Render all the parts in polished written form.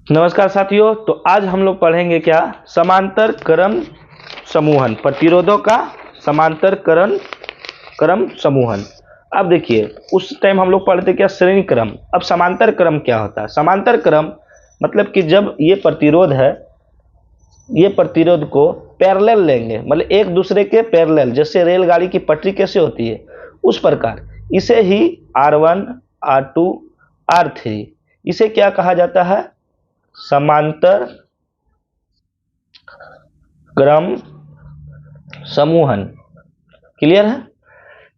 नमस्कार साथियों, तो आज हम लोग पढ़ेंगे क्या, समांतर क्रम समूहन, प्रतिरोधों का समांतर क्रम समूहन। अब देखिए, उस टाइम हम लोग पढ़ते क्या, श्रेणी क्रम। अब समांतर क्रम क्या होता है? समांतर क्रम मतलब कि जब ये प्रतिरोध है, ये प्रतिरोध को पैरेलल लेंगे, मतलब एक दूसरे के पैरेलल, जैसे रेलगाड़ी की पटरी कैसे होती है उस प्रकार, इसे ही R1 R2 R3, इसे क्या कहा जाता है? समांतर क्रम समूहन। क्लियर है?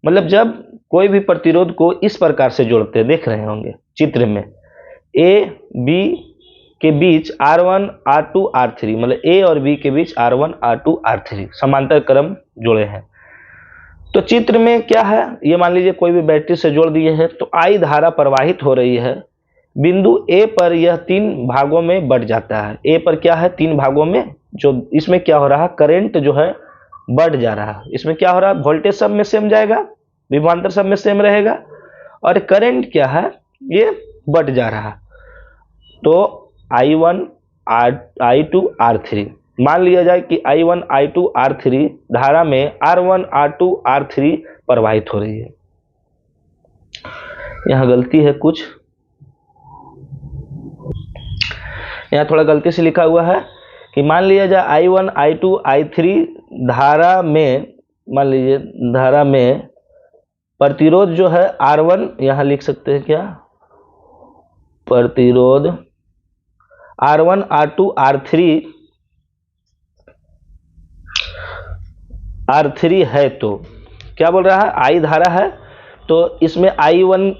मतलब जब कोई भी प्रतिरोध को इस प्रकार से जोड़ते, देख रहे होंगे चित्र में, ए बी के बीच R1 R2 R3, मतलब ए और बी के बीच R1 R2 R3 समांतर क्रम जोड़े हैं। तो चित्र में क्या है, ये मान लीजिए कोई भी बैटरी से जोड़ दिए हैं, तो I धारा प्रवाहित हो रही है। बिंदु ए पर यह 3 भागों में बढ़ जाता है। ए पर क्या है, 3 भागों में, जो इसमें क्या हो रहा है, करंट जो है बढ़ जा रहा है। इसमें क्या हो रहा है, वोल्टेज सब में सेम जाएगा, विभवांतर सब में सेम रहेगा, और करंट क्या है, ये बढ़ जा रहा है। तो I1 I2 R3, मान लिया जाए कि I1 I2 R3 धारा में R1 R2 R3 प्रवाहित हो रही है। यहाँ गलती है कुछ, यहाँ थोड़ा गलती से लिखा हुआ है कि मान लिया जाए I1 I2 I3 धारा में, मान लीजिए धारा में प्रतिरोध जो है R1, यहाँ लिख सकते हैं क्या, प्रतिरोध R1 R2 R3 है। तो क्या बोल रहा है, I धारा है, तो इसमें I1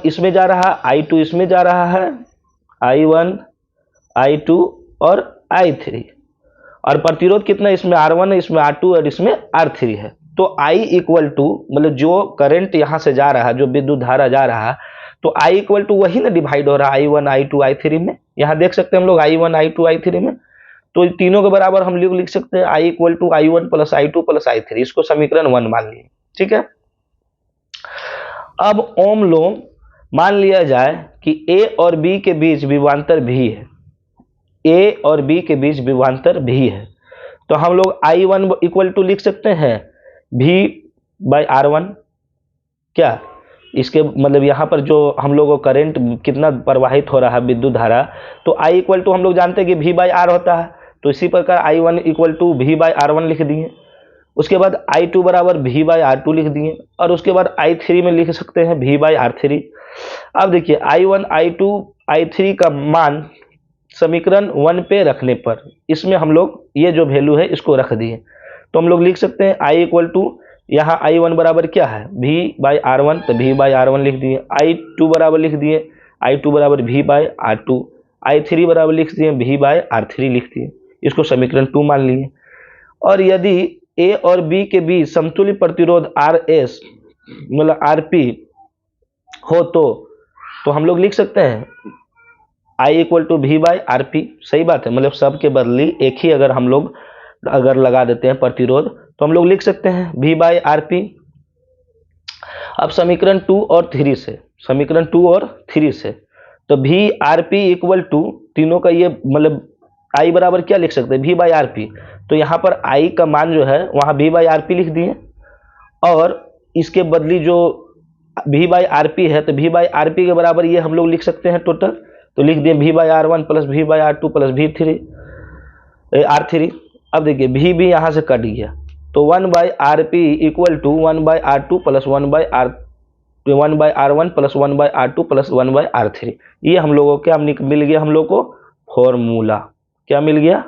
इसमें जा रहा है, I2 इसमें जा रहा है, I1 I2 और I3, और प्रतिरोध कितना, इसमें R1 है, इसमें R2 और इसमें R3 है। तो I इक्वल टू, मतलब जो करंट यहाँ से जा रहा है, जो विद्युत धारा जा रहा है, तो I इक्वल टू वही ना डिवाइड हो रहा है I1 I2 I3 में। यहाँ देख सकते हैं हम लोग I1 I2 I3 में, तो तीनों के बराबर हम लोग लिख सकते हैं I equal to I1 plus I2 plus I3, इसको समीकरण 1 मान लिए। ठीक है, अब ओम लोम मान लिया जाए कि A और B के बीच विभवांतर भी है, A और B के बीच विभवांतर भी है, तो हम लोग I1 इक्वल टू लिख सकते हैं V बाई R1। क्या इसके मतलब यहाँ पर जो हम लोग को करंट कितना प्रवाहित हो रहा है, विद्युत धारा, तो I इक्वल टू हम लोग जानते हैं कि V बाई R होता है, तो इसी प्रकार I1 equal to V by R1 लिख दिए। उसके बाद I2 बराबर V बाई R2 लिख दिए, और उसके बाद I3 में लिख सकते हैं V बाई R3। अब देखिए I1 I2 I3 का मान समीकरण 1 पे रखने पर, इसमें हम लोग ये जो वैल्यू है इसको रख दिए, तो हम लोग लिख सकते हैं I इक्वल टू, यहाँ I1 बराबर क्या है, V बाई R1, तो V बाई R1 लिख दिए। I2 बराबर लिख दिए I2 बराबर V बाई R2, I3 बराबर लिख दिए V बाई R3 लिख दिए, इसको समीकरण 2 मान लिए। और यदि A और B के बीच समतुल्य प्रतिरोध RS मतलब RP हो, तो हम लोग लिख सकते हैं I equal to V by RP। सही बात है, मतलब सब के बदली एक ही अगर हम लोग अगर लगा देते हैं प्रतिरोध, तो हम लोग लिख सकते हैं V बाई RP। अब समीकरण 2 और 3 से, समीकरण 2 और 3 से, तो V RP इक्वल टू, तीनों का ये मतलब I बराबर क्या लिख सकते हैं, V बाई RP, तो यहाँ पर I का मान जो है वहाँ V बाई RP लिख दिए, और इसके बदली जो V बाई RP है, तो V बाई RP के बराबर ये हम लोग लिख सकते हैं टोटल, तो लिख दिए V by R1 plus V by R2 plus R3। अब देखिए V भी यहाँ से कट गया, तो 1 by RP equal to 1 by R2 plus 1 by R1 plus 1 by R2 plus 1 by R3। ये हम लोगों को क्या मिल गया, हम लोग को फॉर्मूला क्या मिल गया,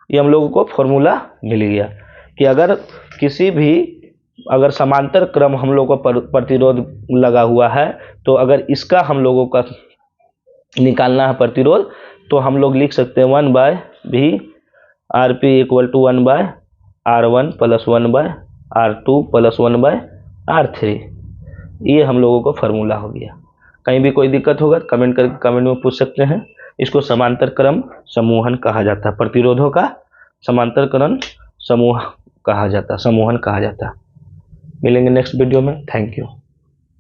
ये हम लोगों को फॉर्मूला मिल गया कि अगर किसी भी, अगर समांतर क्रम हम लोगों को प्रतिरोध लगा हुआ है, तो अगर इसका हम लोगों का निकालना है प्रतिरोध, तो हम लोग लिख सकते हैं 1 by V RP equal to 1 by R1 plus 1 by R2 plus 1 by R3। ये हम लोगों को फार्मूला हो गया। कहीं भी कोई दिक्कत होगा कमेंट करके कमेंट में पूछ सकते हैं। इसको समांतर क्रम समूहन कहा जाता है, प्रतिरोधों का समांतर क्रम समूहन कहा जाता है। मिलेंगे नेक्स्ट वीडियो में। Thank you.